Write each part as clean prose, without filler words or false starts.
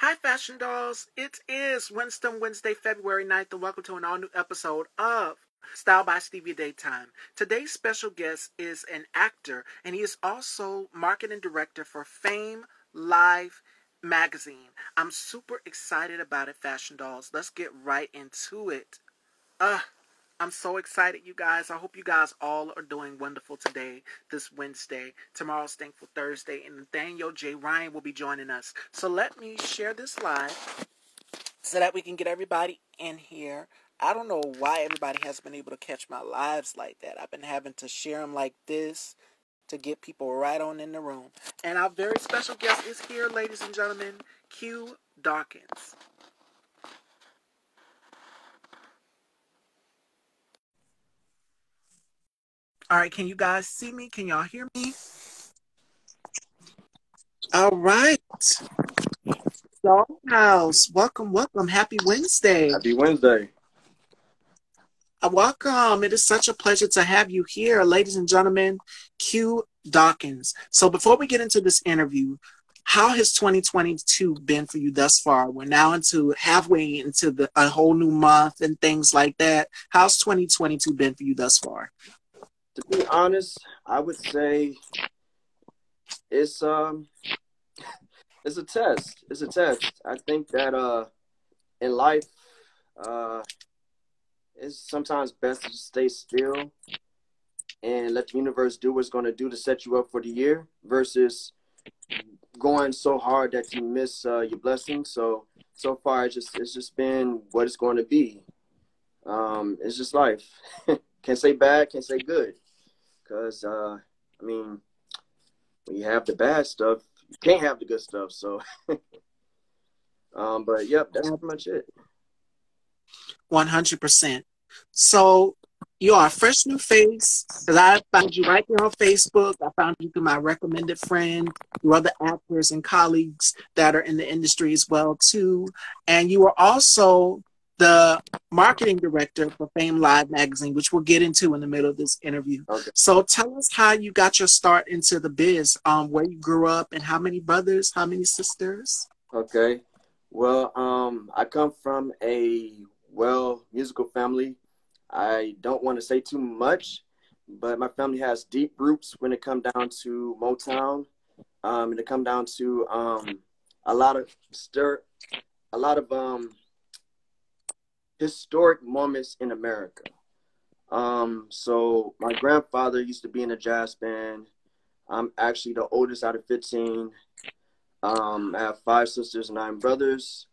Hi, Fashion Dolls. It is Wednesday, February 9th, and welcome to an all-new episode of Style by Stevie Daytime. Today's special guest is an actor, and he is also marketing director for Fame Live magazine. I'm super excited about it, Fashion Dolls. Let's get right into it. I'm so excited, you guys. I hope you guys all are doing wonderful today, this Wednesday. Tomorrow's Thankful Thursday, and Nathaniel J. Ryan will be joining us. So let me share this live so that we can get everybody in here. I don't know why everybody has been able to catch my lives like that. I've been having to share them like this to get people right on in the room. And our very special guest is here, ladies and gentlemen, Q Dawkins. All right, can you guys see me? Can y'all hear me? All right. Dollhouse, welcome. Happy Wednesday. Happy Wednesday. Welcome. It is such a pleasure to have you here, ladies and gentlemen. Q Dawkins. So before we get into this interview, how has 2022 been for you thus far? We're now halfway into a whole new month and things like that. How's 2022 been for you thus far? To be honest, I would say it's a test. It's a test. I think that in life it's sometimes best to just stay still and let the universe do what's going to do to set you up for the year versus going so hard that you miss your blessings. So far it's just been what it's going to be. It's just life. Can't say bad, can't say good. Because, when you have the bad stuff, you can't have the good stuff. So, but, yep, that's pretty much it. 100%. So, you are a fresh new face, because I found you right there on Facebook. I found you through my recommended friend, through other actors and colleagues that are in the industry as well, too. And you are also the marketing director for Fame Live magazine, which we'll get into in the middle of this interview. Okay. So tell us how you got your start into the biz, where you grew up, and how many brothers, how many sisters? Okay. Well, I come from a musical family. I don't want to say too much, but my family has deep roots when it comes down to Motown. And it comes down to a lot of historic moments in America. So my grandfather used to be in a jazz band. I'm actually the oldest out of 15. I have 5 sisters and 9 brothers.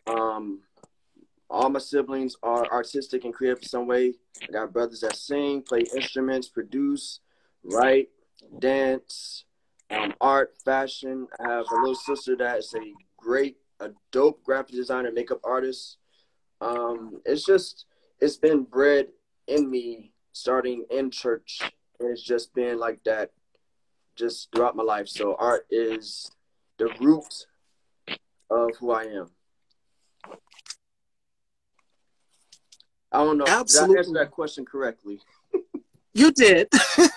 All my siblings are artistic and creative in some way. I got brothers that sing, play instruments, produce, write, dance, art, fashion. I have a little sister that is a dope graphic designer, makeup artist. It's been bred in me starting in church, and it's just been like that just throughout my life. So art is the root of who I am. I don't know. Absolutely. Did I answer that question correctly? You did.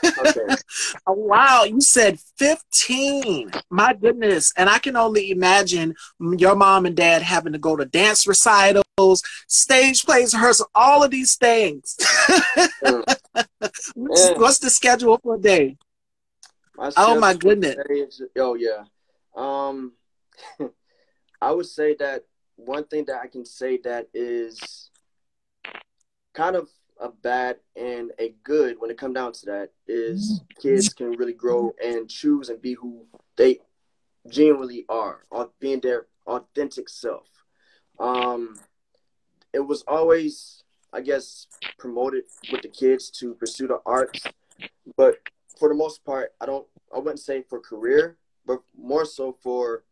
Okay. Wow, you said 15. My goodness. And I can only imagine your mom and dad having to go to dance recitals, stage plays, rehearsal, all of these things. What's the schedule for a day? Oh my goodness. Oh yeah. I would say that one thing that I can say that is kind of a bad and a good when it comes down to that is kids can really grow and choose and be who they genuinely are, being their authentic self. It was always, I guess, promoted with the kids to pursue the arts, but for the most part, I wouldn't say for career, but more so for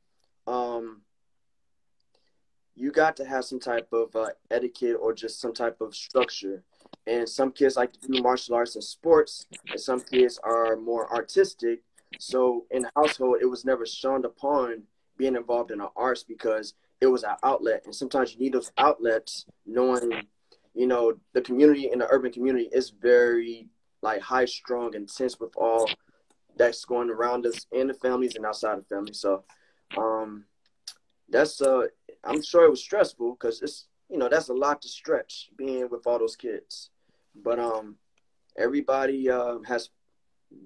you got to have some type of etiquette or just some type of structure. And some kids like to do martial arts and sports, and some kids are more artistic. So in the household, it was never shunned upon being involved in the arts because it was an outlet. And sometimes you need those outlets knowing, the community in the urban community is very high strung and tense with all that's going around us in the families and outside the family. So that's I'm sure it was stressful because it's that's a lot to stretch being with all those kids, but everybody has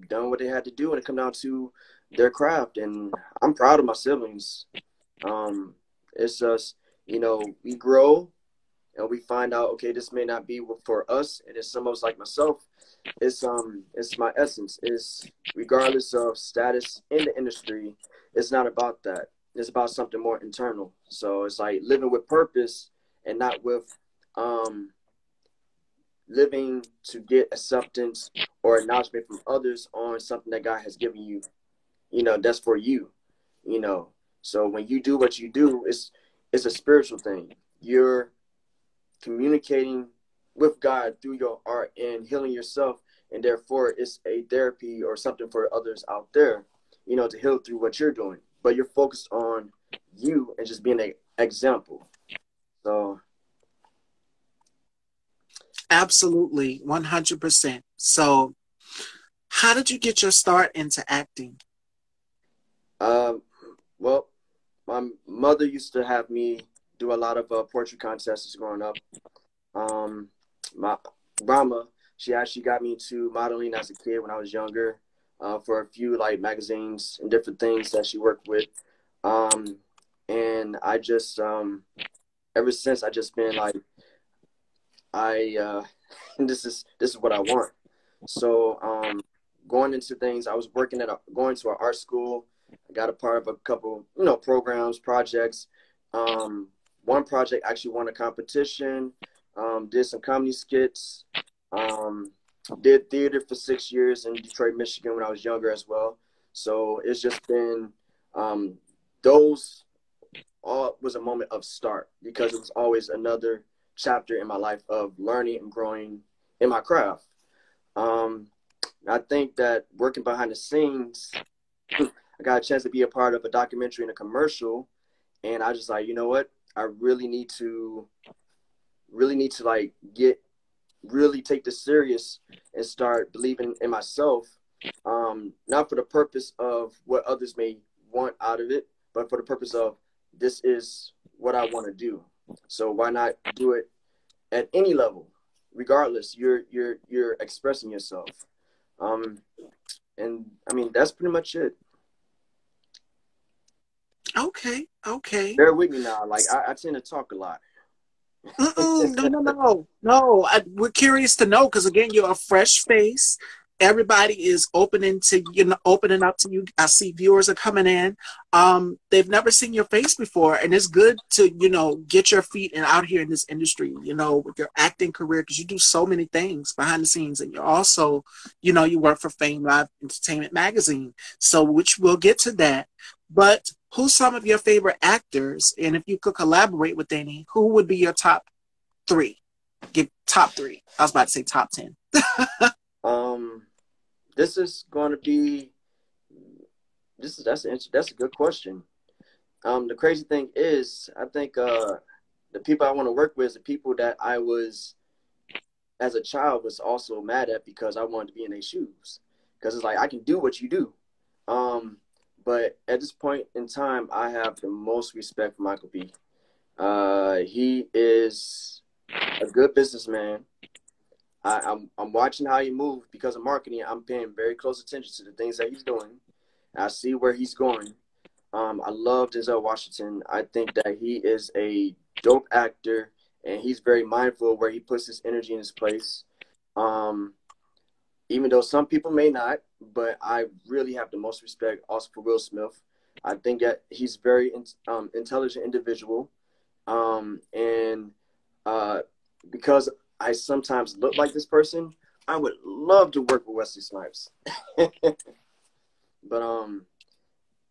done what they had to do when it come down to their craft, and I'm proud of my siblings. It's just we grow and we find out, okay, this may not be for us, and it's some of us like myself. It's my essence. Is regardless of status in the industry, it's not about that. It's about something more internal. So it's like living with purpose and not with living to get acceptance or acknowledgement from others on something that God has given you. That's for you. So when you do what you do, it's a spiritual thing. You're communicating with God through your art and healing yourself, and therefore it's a therapy or something for others out there, to heal through what you're doing. But you're focused on you and just being an example. So Absolutely, 100%. So, how did you get your start into acting? Well, my mother used to have me do a lot of poetry contests growing up. My grandma, she actually got me into modeling as a kid when I was younger, for a few like magazines and different things that she worked with. And I just ever since I just been like this is what I want. So going into things, I was going to an art school. I got a part of a couple programs, projects. One project actually won a competition. Did some comedy skits. Did theater for 6 years in Detroit, Michigan when I was younger as well. So it's just been those all was a moment of start, because it was always another chapter in my life of learning and growing in my craft. I think that working behind the scenes, I got a chance to be a part of a documentary and a commercial, and I just like, you know what? I really need to like really take this serious and start believing in myself. Not for the purpose of what others may want out of it, but for the purpose of this is what I want to do. So why not do it at any level, regardless? You're expressing yourself. And I mean, that's pretty much it. Okay. Bear with me now. Like I tend to talk a lot. No. We're curious to know, because again, you're a fresh face. Everybody is opening up to you. I see viewers are coming in. They've never seen your face before, and it's good to get your feet and out here in this industry. With your acting career, because you do so many things behind the scenes, and you're also, you work for Fame Live Entertainment Magazine. So, which we'll get to that. But who's some of your favorite actors? And if you could collaborate with any, who would be your top three? Give top three. I was about to say top 10. This is going to be. That's a good question. The crazy thing is, I think the people I want to work with is the people that I was, as a child, was also mad at because I wanted to be in their shoes. Because it's like, I can do what you do. But at this point in time, I have the most respect for Michael B. He is a good businessman. I'm watching how he moves because of marketing. I'm paying very close attention to the things that he's doing. I see where he's going. I love Denzel Washington. I think that he is a dope actor, and he's very mindful of where he puts his energy in his place. Even though some people may not, but I really have the most respect also for Will Smith. I think that he's a very intelligent individual. And because I sometimes look like this person, I would love to work with Wesley Snipes. But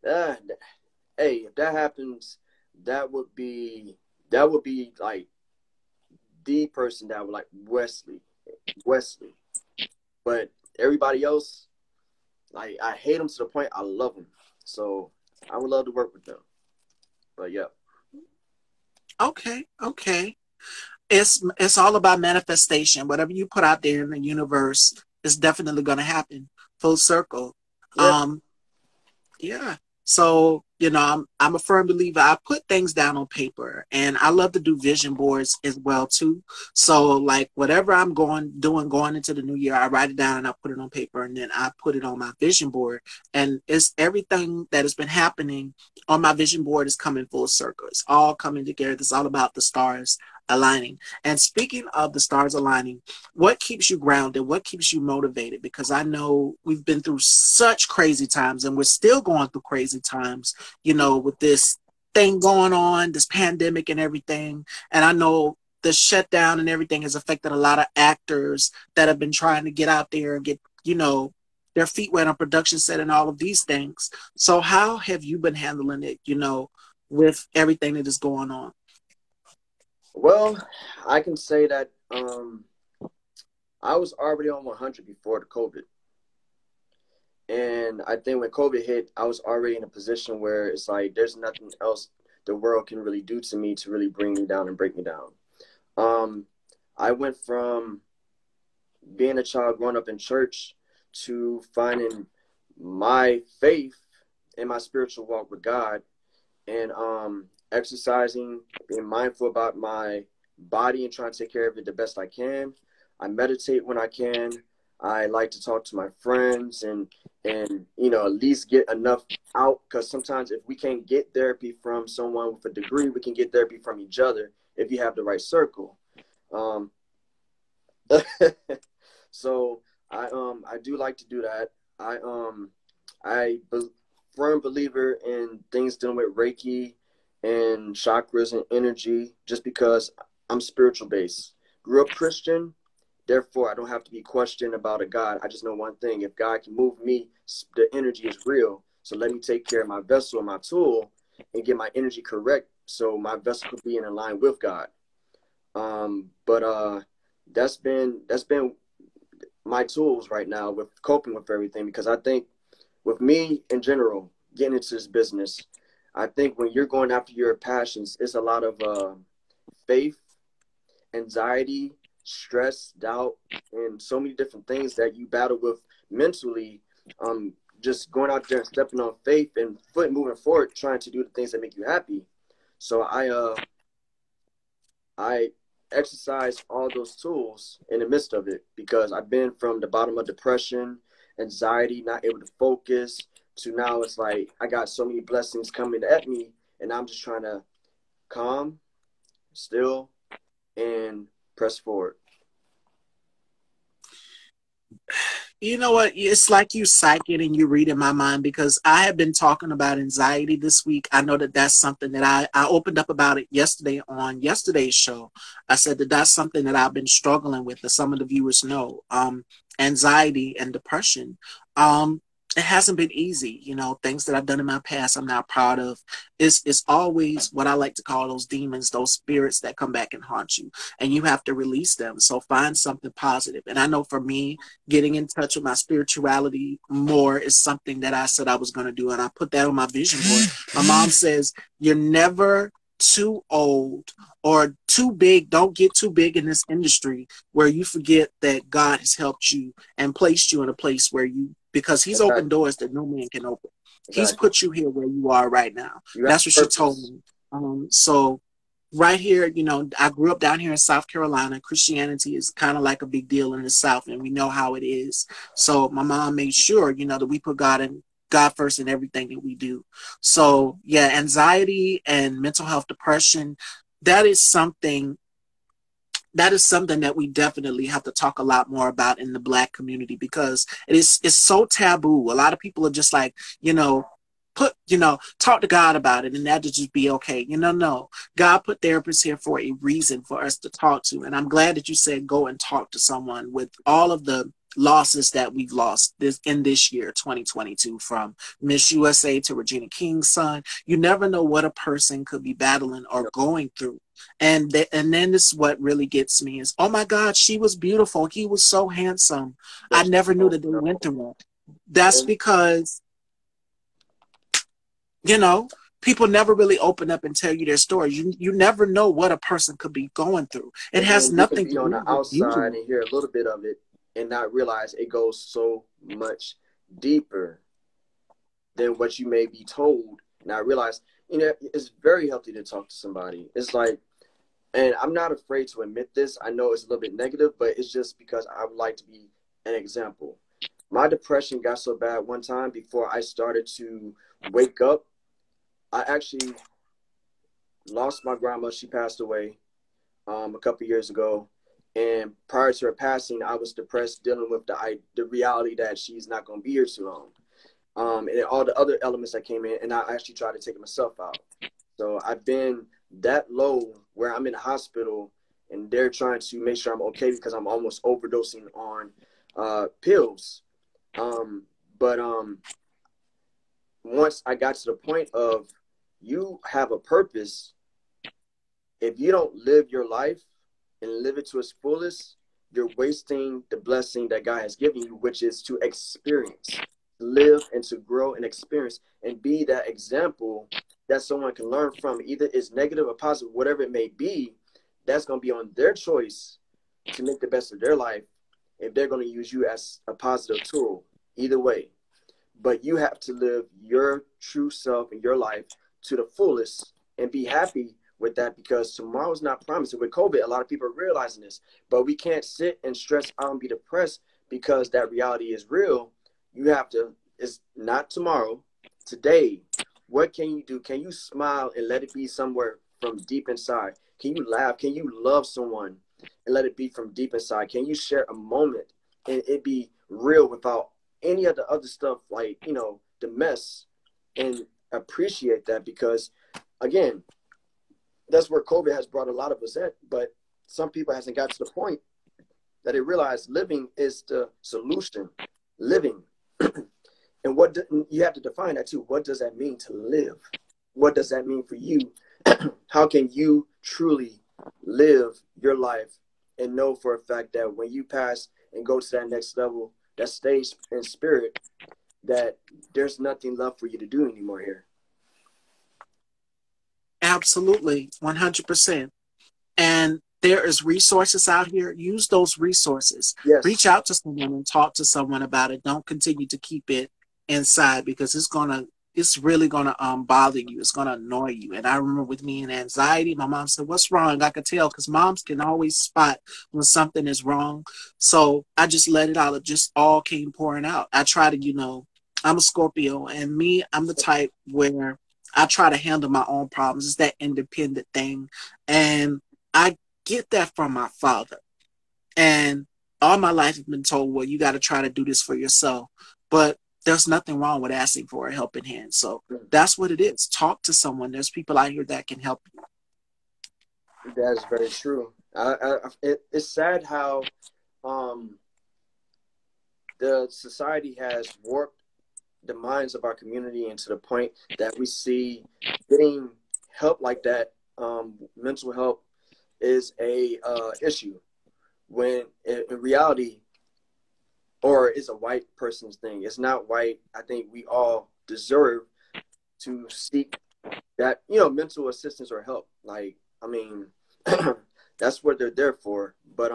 hey, if that happens, that would be like the person that would like Wesley. But everybody else, like, I hate them to the point I love them. So I would love to work with them. But yeah. Okay. It's all about manifestation. Whatever you put out there in the universe is definitely going to happen. Full circle. Yeah. Yeah. So you know, I'm a firm believer. I put things down on paper, and I love to do vision boards as well too. So like whatever I'm going into the new year, I write it down and I put it on paper, and then I put it on my vision board. And it's everything that has been happening on my vision board is coming full circle. It's all coming together. It's all about the stars aligning. And speaking of the stars aligning, what keeps you grounded? What keeps you motivated? Because I know we've been through such crazy times, and we're still going through crazy times, you know, with this thing going on, this pandemic and everything. And I know the shutdown and everything has affected a lot of actors that have been trying to get out there and get, you know, their feet wet on production set and all of these things. So how have you been handling it, you know, with everything that is going on? Well, I can say that I was already on 100 before the COVID. And I think when COVID hit, I was already in a position where it's like there's nothing else the world can really do to me to really bring me down and break me down. I went from being a child growing up in church to finding my faith in my spiritual walk with God, and exercising, being mindful about my body and trying to take care of it the best I can. I meditate when I can. I like to talk to my friends and you know, at least get enough out, because sometimes if we can't get therapy from someone with a degree, we can get therapy from each other if you have the right circle. So I do like to do that. Firm believer in things dealing with Reiki and chakras and energy, just because I'm spiritual based. Grew up Christian, therefore I don't have to be questioned about a God. I just know one thing: if God can move me, the energy is real. So let me take care of my vessel and my tool and get my energy correct, so my vessel could be in line with God. But that's been my tools right now with coping with everything, because I think with me in general, getting into this business, I think when you're going after your passions, it's a lot of faith, anxiety, stress, doubt, and so many different things that you battle with mentally. Just going out there and stepping on faith and moving forward, trying to do the things that make you happy. So I exercise all those tools in the midst of it, because I've been from the bottom of depression, anxiety, not able to focus, to now it's like I got so many blessings coming at me, and I'm just trying to calm, still, and press forward. You know what? It's like you psychic and you read in my mind, because I have been talking about anxiety this week. I know that that's something that I opened up about it yesterday on yesterday's show. I said that that's something that I've been struggling with, that some of the viewers know. Anxiety and depression. It hasn't been easy. You know, things that I've done in my past I'm not proud of. It's always what I like to call those demons, those spirits that come back and haunt you, and you have to release them. So find something positive. And I know for me, getting in touch with my spirituality more is something that I said I was going to do, and I put that on my vision board. My mom says, you're never too old or too big. Don't get too big in this industry where you forget that God has helped you and placed you in a place where because he's opened doors that no man can open. He's put you here where you are right now. That's what she told me. So right here, you know, I grew up down here in South Carolina. Christianity is kind of like a big deal in the South, and we know how it is. So my mom made sure, you know, that we put God first in everything that we do. So yeah, anxiety and mental health, depression, that is something that we definitely have to talk a lot more about in the Black community, because it's so taboo. A lot of people are just like, you know, talk to God about it and that'll just be okay. No. God put therapists here for a reason, for us to talk to. And I'm glad that you said go and talk to someone. With all of the losses that we've lost in this year, 2022, from Miss USA to Regina King's son, you never know what a person could be battling or going through. And then this is what really gets me is, oh my God, she was beautiful. He was so handsome. I never knew that they went through it. That's because, you know, people never really open up and tell you their stories. You never know what a person could be going through. It has nothing to do on the outside and hear a little bit of it and not realize it goes so much deeper than what you may be told And I realized, it's very healthy to talk to somebody. It's like, and I'm not afraid to admit this. I know it's a little bit negative, but it's just because I would like to be an example. My depression got so bad one time before I started to wake up. I actually lost my grandma. She passed away a couple years ago. And prior to her passing, I was depressed, dealing with the reality that she's not going to be here too long. And all the other elements that came in, and I actually tried to take myself out. So I've been that low where I'm in the hospital and they're trying to make sure I'm okay because I'm almost overdosing on pills. But once I got to the point of, you have a purpose, if you don't live your life and live it to its fullest, you're wasting the blessing that God has given you, which is to experience, live, and to grow and experience and be that example that someone can learn from. Either it's negative or positive, whatever it may be, that's going to be on their choice to make the best of their life if they're going to use you as a positive tool. Either way. But you have to live your true self in your life to the fullest and be happy with that, because tomorrow's not promised. With COVID, a lot of people are realizing this, but we can't sit and stress out and be depressed because that reality is real. You have to, it's not tomorrow, today. What can you do? Can you smile and let it be somewhere from deep inside? Can you laugh? Can you love someone and let it be from deep inside? Can you share a moment and it be real without any of the other stuff, like, the mess, and appreciate that? Because again, that's where COVID has brought a lot of us at, but some people hasn't got to the point that they realize living is the solution. Living. And you have to define that too. What does that mean to live? What does that mean for you? How can you truly live your life and know for a fact that when you pass and go to that next level, that stage in spirit, that there's nothing left for you to do anymore here? Absolutely, 100%. And there is resources out here. Use those resources. Yes. Reach out to someone and talk to someone about it. Don't continue to keep it inside, because it's really gonna bother you. It's gonna annoy you. And I remember with me and anxiety, my mom said, "What's wrong?" I could tell, because moms can always spot when something is wrong. So I just let it out. It just all came pouring out. I try to, I'm a Scorpio, and I'm the type where I try to handle my own problems. It's that independent thing. And I get that from my father. And all my life I've been told, well, you got to try to do this for yourself. But there's nothing wrong with asking for a helping hand. So that's what it is. Talk to someone. There's people out here that can help you. That is very true. It's sad how the society has warped the minds of our community, and to the point that we see getting help like that, mental help, is a issue, when in reality, or it's a white person's thing. It's not white. I think we all deserve to seek that, mental assistance or help. Like, I mean, that's what they're there for. But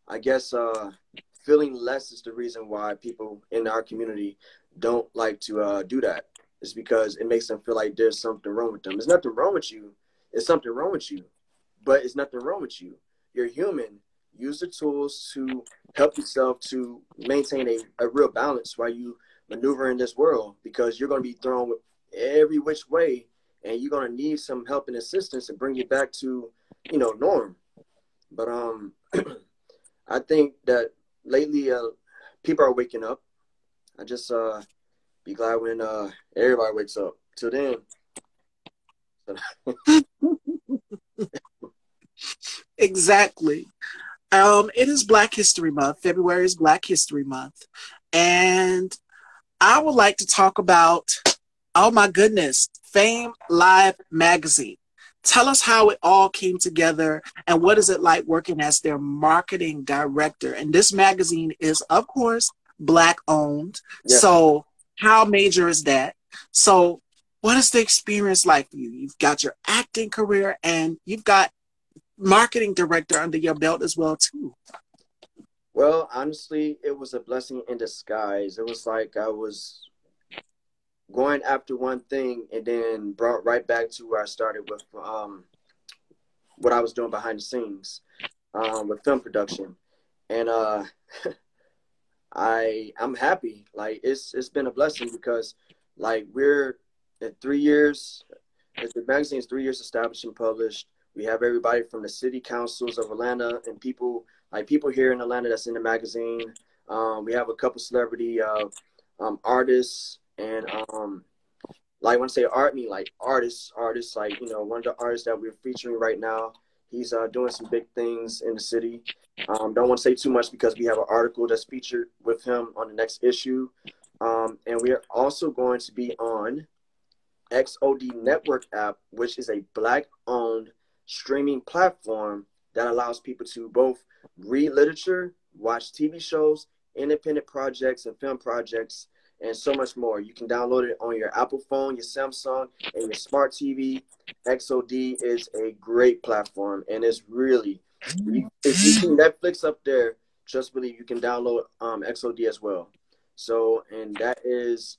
I guess feeling less is the reason why people in our community don't like to do that. It's because it makes them feel like there's something wrong with them. There's nothing wrong with you. It's something wrong with you. But it's nothing wrong with you. You're human. Use the tools to help yourself to maintain a real balance while you maneuver in this world, because you're going to be thrown every which way, and you're going to need some help and assistance to bring you back to, norm. But I think that lately people are waking up. I just be glad when everybody wakes up. Till then. Exactly. It is Black History Month. February is Black History Month. And I would like to talk about, oh my goodness, Fame Live Magazine. Tell us how it all came together, and what is it like working as their marketing director? And this magazine is, of course, Black owned. Yes. So how major is that? So what is the experience like for you? You've got your acting career, and you've got marketing director under your belt as well too. Well, honestly, it was a blessing in disguise. It was like I was going after one thing and then brought right back to where I started with what I was doing behind the scenes with film production. And I'm happy. Like it's been a blessing because like we're at 3 years. The magazine's 3 years established and published. We have everybody from the city councils of Atlanta and people here in Atlanta that's in the magazine. We have a couple celebrity artists and like when I say art, I mean like artists like one of the artists that we're featuring right now. He's doing some big things in the city. Don't want to say too much because we have an article that's featured with him on the next issue. And we are also going to be on XOD Network app, which is a Black-owned streaming platform that allows people to both read literature, watch TV shows, independent projects and film projects, and so much more. You can download it on your Apple phone, your Samsung, and your smart TV. XOD is a great platform, and it's really, if you see Netflix up there, just believe you can download XOD as well. So, and that is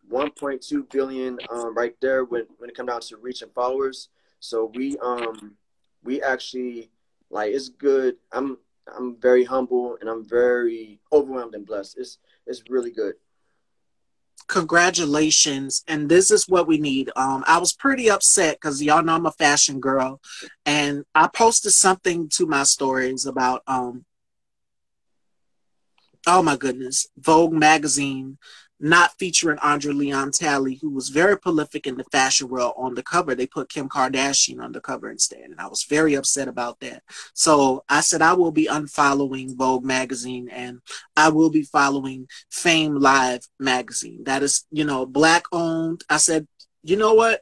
1.2 billion right there when it comes down to reach and followers. So we actually like it's good. I'm very humble and I'm very overwhelmed and blessed. It's really good. Congratulations. And this is what we need. I was pretty upset because y'all know I'm a fashion girl, and I posted something to my stories about oh my goodness, Vogue magazine not featuring Andre Leon Talley, who was very prolific in the fashion world, on the cover. They put Kim Kardashian on the cover instead, and I was very upset about that. So I said I will be unfollowing Vogue magazine, and I will be following Fame Live magazine. That is, Black owned. I said, you know what?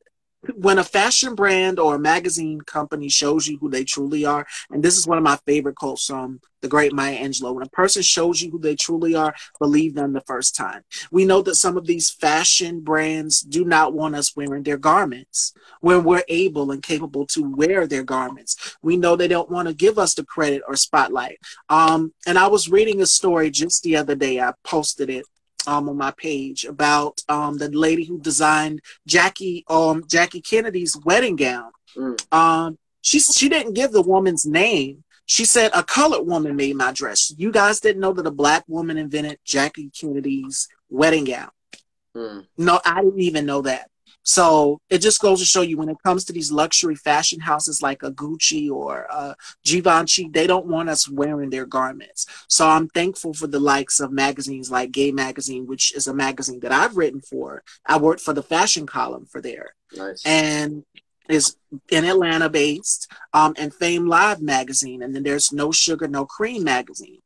When a fashion brand or a magazine company shows you who they truly are, and this is one of my favorite quotes from the great Maya Angelou, when a person shows you who they truly are, believe them the first time. We know that some of these fashion brands do not want us wearing their garments when we're able and capable to wear their garments. We know they don't want to give us the credit or spotlight. And I was reading a story just the other day. I posted it on my page about the lady who designed Jackie Kennedy's wedding gown. She didn't give the woman's name. She said a colored woman made my dress. You guys didn't know that a Black woman invented Jackie Kennedy's wedding gown. No, I didn't even know that. So it just goes to show you, when it comes to these luxury fashion houses like a Gucci or a Givenchy, they don't want us wearing their garments. So I'm thankful for the likes of magazines like Gay Magazine, which is a magazine that I've written for. I worked for the fashion column for there. Nice. And is in Atlanta based, and Fame Live magazine. And then there's No Sugar, No Cream magazine,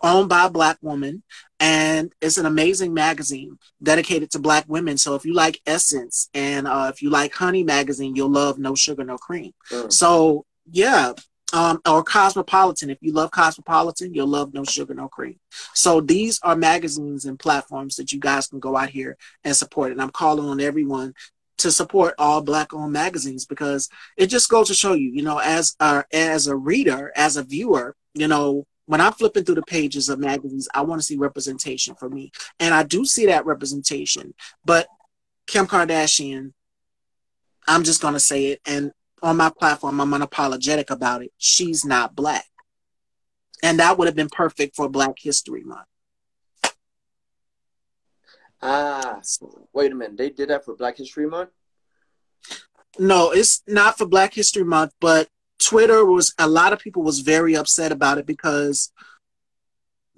owned by a Black woman. And it's an amazing magazine dedicated to Black women. So if you like Essence and if you like Honey magazine, you'll love No Sugar, No Cream. So yeah, or Cosmopolitan. If you love Cosmopolitan, you'll love No Sugar, No Cream. So these are magazines and platforms that you guys can go out here and support. And I'm calling on everyone to support all Black-owned magazines, because it just goes to show you, as a reader, as a viewer, when I'm flipping through the pages of magazines, I want to see representation for me. And I do see that representation. But Kim Kardashian, I'm just going to say it, and on my platform, I'm unapologetic about it. She's not Black. And that would have been perfect for Black History Month. Wait a minute. They did that for Black History Month? No, it's not for Black History Month, but a lot of people was very upset about it, because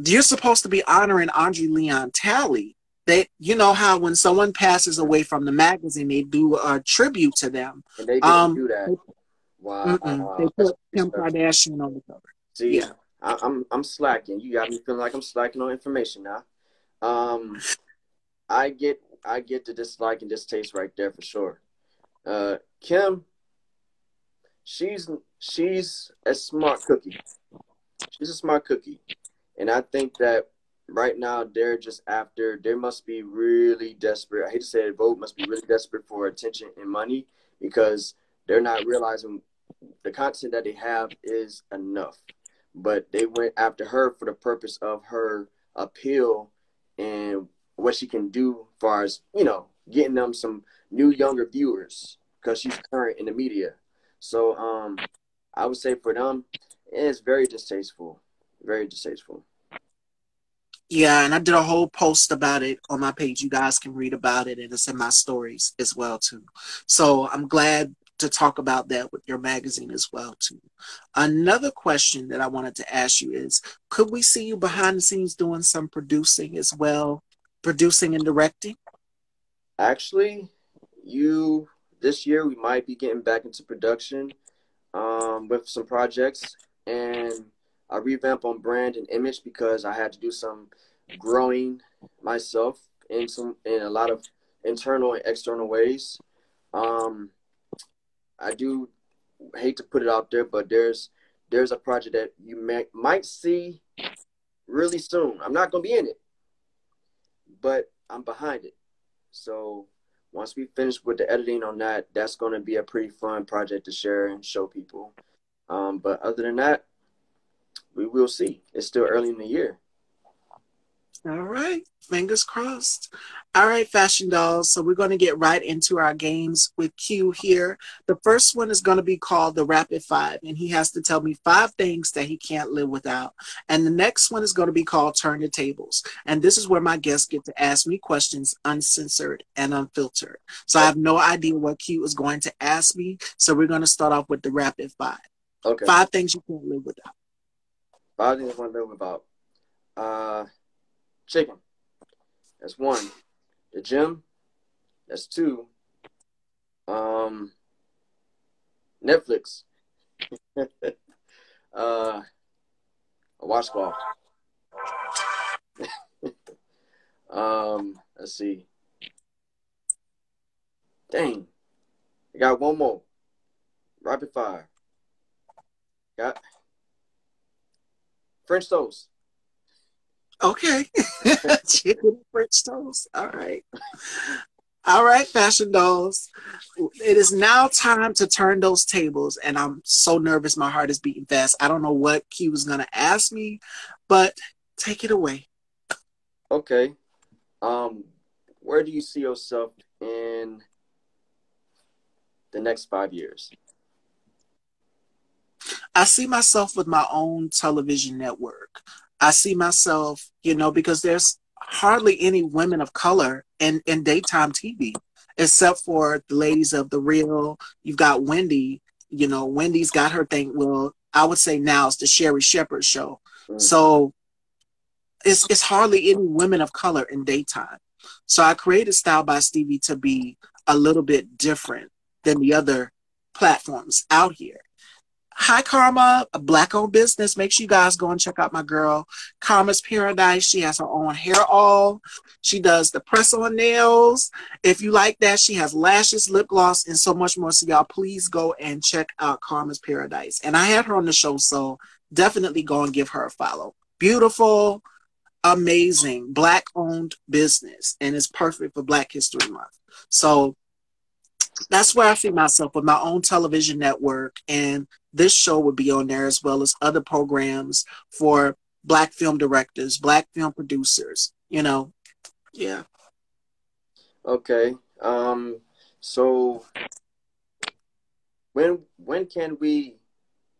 you're supposed to be honoring Andre Leon Talley. You know how when someone passes away from the magazine, they do a tribute to them. And they didn't do that. Wow. They put Kim Kardashian on the cover. See, yeah. I'm slacking. You got me feeling like I'm slacking on information now. I get the dislike and distaste right there for sure. Kim, she's a smart cookie. She's a smart cookie. And I think that right now they must be really desperate. I hate to say it, Vogue must be really desperate for attention and money, because they're not realizing the content that they have is enough. But they went after her for the purpose of her appeal and what she can do as far as, getting them some new younger viewers because she's current in the media. So I would say for them, it's very distasteful, very distasteful. Yeah, and I did a whole post about it on my page. You guys can read about it, and it's in my stories as well too. So I'm glad to talk about that with your magazine as well too. Another question that I wanted to ask you is, could we see you behind the scenes doing some producing as well, producing and directing? Actually, this year we might be getting back into production with some projects, and I revamp on brand and image because I had to do some growing myself in a lot of internal and external ways. Um, I do hate to put it out there, but there's a project that you might see really soon. I'm not gonna be in it, but I'm behind it. So once we finish with the editing on that, that's gonna be a pretty fun project to share and show people. But other than that, we will see. It's still early in the year. All right, fingers crossed. All right, fashion dolls. So we're going to get right into our games with Q here. The first one is going to be called the Rapid Five, and he has to tell me 5 things that he can't live without. And the next one is going to be called Turn the Tables. And this is where my guests get to ask me questions uncensored and unfiltered. So I have no idea what Q is going to ask me. So we're going to start off with the Rapid Five. Okay. 5 things you can't live without. 5 things I want to live without. Chicken. That's 1. The gym. That's 2. Netflix. A washcloth. Let's see. Dang. I got one more. Rapid fire. Got French toast. Okay. Chicken and French toast. All right. All right, fashion dolls. It is now time to turn those tables, and I'm so nervous. My heart is beating fast. I don't know what Q is going to ask me, but take it away. Okay. Where do you see yourself in the next 5 years? I see myself with my own television network. I see myself, because there's hardly any women of color in daytime TV, except for the ladies of The Real. You've got Wendy. Wendy's got her thing. Well, I would say now it's the Sherry Shepherd show. So it's hardly any women of color in daytime. So I created Style by Stevie to be a little bit different than the other platforms out here. Hi, Karma, a Black-owned business. Make sure you guys go and check out my girl, Karma's Paradise. She has her own hair oil. She does the press-on nails. If you like that, she has lashes, lip gloss, and so much more. So y'all, please go and check out Karma's Paradise. And I had her on the show, so definitely go and give her a follow. Beautiful, amazing, Black-owned business, and it's perfect for Black History Month. So that's where I see myself with my own television network, and this show would be on there as well as other programs for Black film directors, Black film producers, Yeah. Okay. So when can we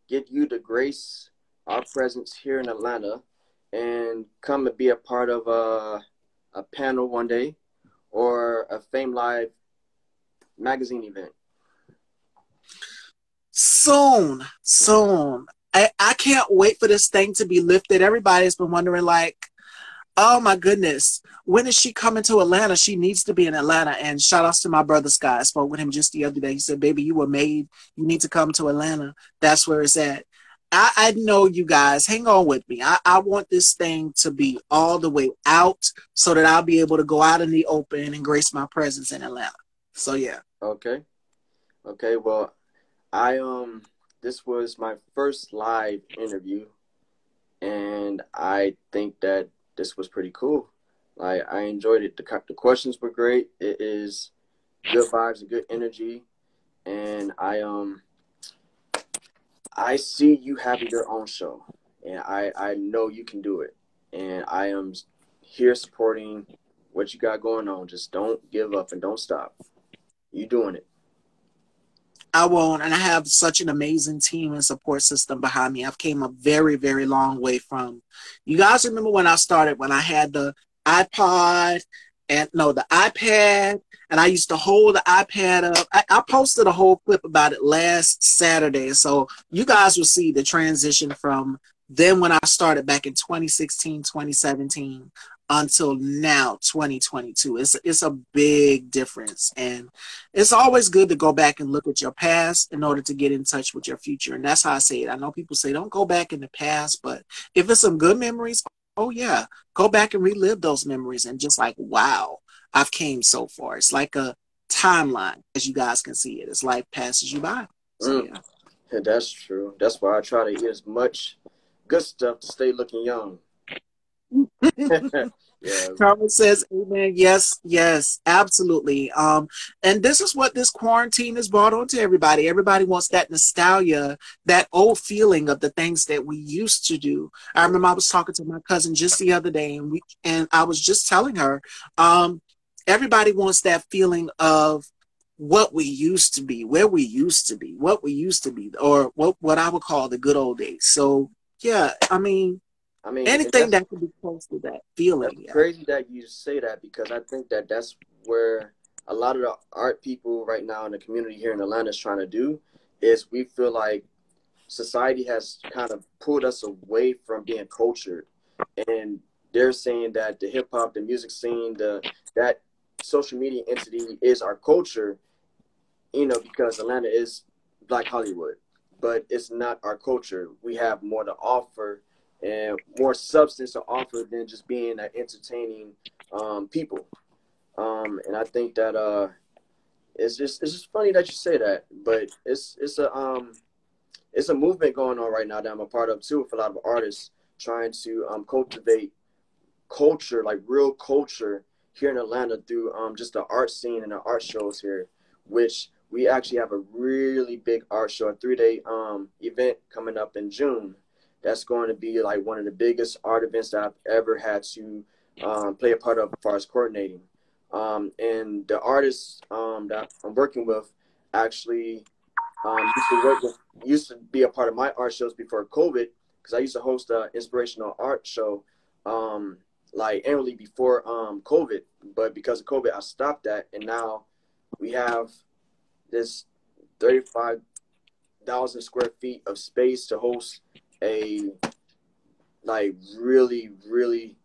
get you to grace our presence here in Atlanta and come and be a part of a panel one day or a Fame Live magazine event? Soon. I can't wait for this thing to be lifted. Everybody's been wondering, oh my goodness, when is she coming to Atlanta? She needs to be in Atlanta. And shout outs to my brother Sky. I spoke with him just the other day. He said, baby, you were made. You need to come to Atlanta. That's where it's at. I know you guys. Hang on with me. I want this thing to be all the way out so that I'll be able to go out in the open and grace my presence in Atlanta. So, yeah. Okay. Well, this was my first live interview, and I think that this was pretty cool. I enjoyed it. The questions were great. It is good vibes and good energy, and I see you having your own show, and I know you can do it, and I am here supporting what you got going on. Just don't give up and don't stop. You doing it. I won't, and I have such an amazing team and support system behind me. I've came a very, very long way from. You guys remember when I started, when I had the iPod and no, the iPad, and I used to hold the iPad up. I posted a whole clip about it last Saturday, so you guys will see the transition from then when I started back in 2016, 2017 until now, 2022. It's a big difference, and it's always good to go back and look at your past in order to get in touch with your future. And that's how I say it. I know people say don't go back in the past, but if it's some good memories, oh yeah, go back and relive those memories and just like, wow, I've came so far. It's like a timeline, as you guys can see it. It's like passes you by. So yeah. That's true. That's why I try to eat as much good stuff to stay looking young. Yeah. Carmen says, amen. Yes, yes, absolutely. And this is what this quarantine has brought on to everybody. Everybody wants that nostalgia, that old feeling of the things that we used to do. I remember I was talking to my cousin just the other day, and I was just telling her, everybody wants that feeling of what we used to be, where we used to be, what we used to be, or what I would call the good old days. So yeah, I mean, anything that can be close to that feeling. That's crazy that you say that, because I think that that's where a lot of the art people right now in the community here in Atlanta is trying to do, is we feel like society has kind of pulled us away from being cultured. And they're saying that the hip hop, the music scene, that social media entity is our culture, because Atlanta is Black Hollywood, but it's not our culture. We have more to offer and more substance to offer than just being an entertaining people. And I think that it's just funny that you say that, but it's a movement going on right now that I'm a part of too, with a lot of artists trying to cultivate culture, like real culture here in Atlanta through just the art scene and the art shows here, which we actually have a really big art show, a 3-day event coming up in June. That's going to be like one of the biggest art events that I've ever had to play a part of as far as coordinating. And the artists that I'm working with actually used to be a part of my art shows before COVID, because I used to host an inspirational art show like annually before COVID. But because of COVID, I stopped that, and now we have this 35,000 square feet of space to host a like really, really,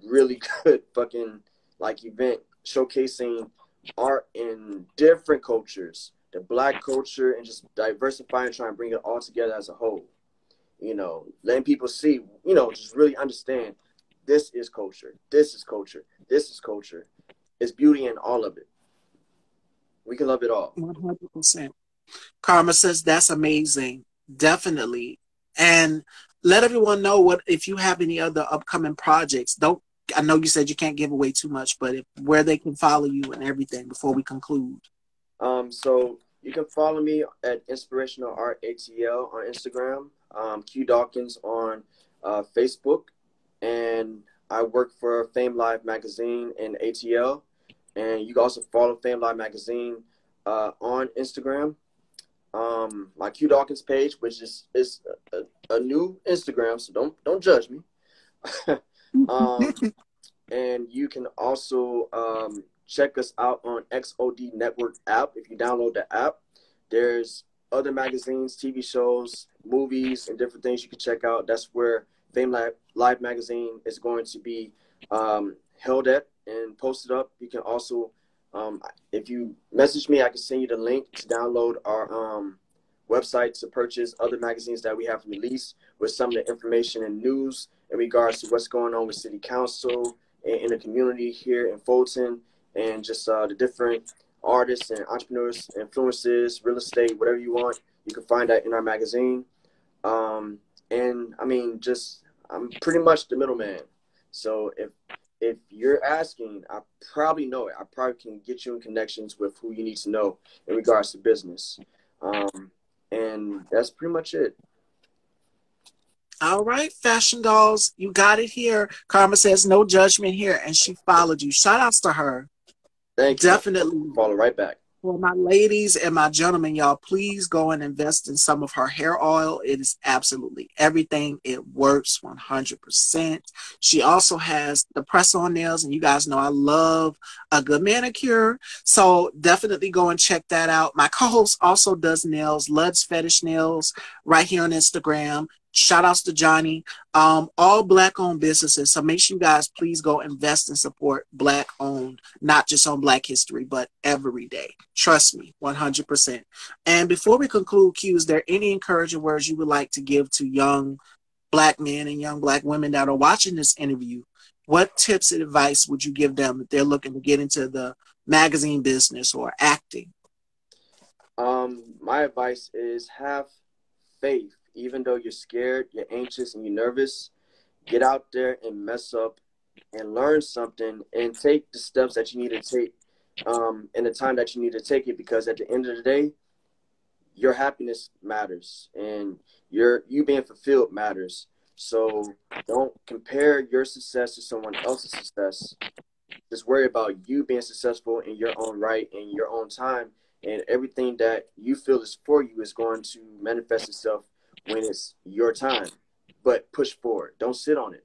really good fucking like event showcasing art in different cultures, the Black culture, and just diversifying, trying to bring it all together as a whole. Letting people see, just really understand this is culture, this is culture, this is culture. It's beauty in all of it. We can love it all. 100%. Karma says that's amazing. Definitely. And let everyone know what if you have any other upcoming projects. I know you said you can't give away too much, but where they can follow you and everything before we conclude. So you can follow me at Inspirational Art ATL on Instagram, Q Dawkins on Facebook, and I work for Fame Live Magazine and ATL. And you can also follow Fame Live Magazine on Instagram. My Q Dawkins page, which is a new Instagram, so don't judge me. And you can also check us out on XOD Network app. If you download the app, there's other magazines, TV shows, movies, and different things you can check out. That's where Fame Live Magazine is going to be held at and posted up. You can also, if you message me, I can send you the link to download our website to purchase other magazines that we have released with some of the information and news in regards to what's going on with City Council and in the community here in Fulton, and just the different artists and entrepreneurs, influencers, real estate, whatever you want. You can find that in our magazine. And I mean, I'm pretty much the middleman. So if you're asking, I probably know it. I probably can get you in connections with who you need to know in regards to business. And that's pretty much it. All right, fashion dolls, you got it here. Karma says no judgment here, and she followed you. Shout outs to her. Thank you. Definitely. Follow right back. For my ladies and my gentlemen, y'all, please go and invest in some of her hair oil. It is absolutely everything. It works 100%. She also has the press-on nails, and you guys know I love a good manicure. So definitely go and check that out. My co-host also does nails, Lud's Fetish Nails, right here on Instagram. Shout outs to Johnny. All Black-owned businesses. So make sure you guys please go invest and support Black-owned, not just on Black History, but every day. Trust me, 100%. And before we conclude, Q, is there any encouraging words you would like to give to young Black men and young Black women that are watching this interview? What tips and advice would you give them if they're looking to get into the magazine business or acting? My advice is have faith. Even though you're scared, you're anxious, and you're nervous, get out there and mess up and learn something and take the steps that you need to take in the time that you need to take it, because at the end of the day, your happiness matters and you being fulfilled matters. So don't compare your success to someone else's success. Just worry about you being successful in your own right, in your own time, and everything that you feel is for you is going to manifest itself when it's your time. But push forward. Don't sit on it.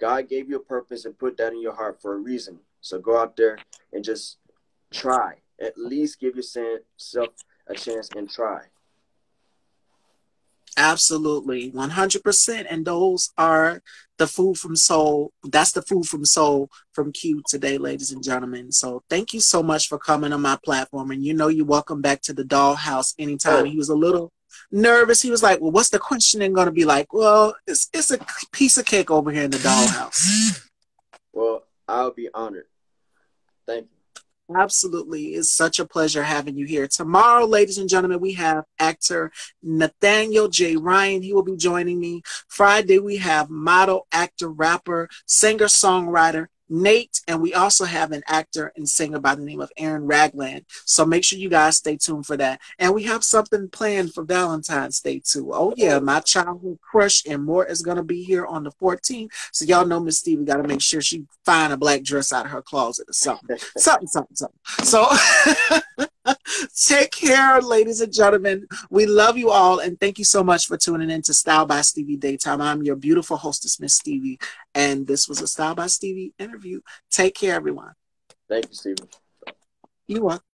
God gave you a purpose and put that in your heart for a reason. So go out there and just try. At least give yourself a chance and try. Absolutely, 100%. And those are the food from soul. That's the food from soul from Q today, ladies and gentlemen. So thank you so much for coming on my platform. And you know you're welcome back to the dollhouse anytime. Oh, He was a little nervous. He was like, well, what's the questioning going to be like? Well, it's a piece of cake over here in the dollhouse. well, I'll be honored. Thank you. Absolutely. It's such a pleasure having you here. Tomorrow, ladies and gentlemen, we have actor Nathaniel J. Ryan. He will be joining me. Friday, we have model, actor, rapper, singer, songwriter Nate. And we also have an actor and singer by the name of Aaron Ragland. So make sure you guys stay tuned for that. And we have something planned for Valentine's Day too. Oh yeah, my childhood crush and more is going to be here on the 14th. So y'all know Miss Stevie got to make sure she find a black dress out of her closet or something. Something. So take care, ladies and gentlemen. We love you all, and thank you so much for tuning in to Style by Stevie Daytime. I'm your beautiful hostess, Miss Stevie, and this was a Style by Stevie interview. Take care, everyone. Thank you, Stephen. You are.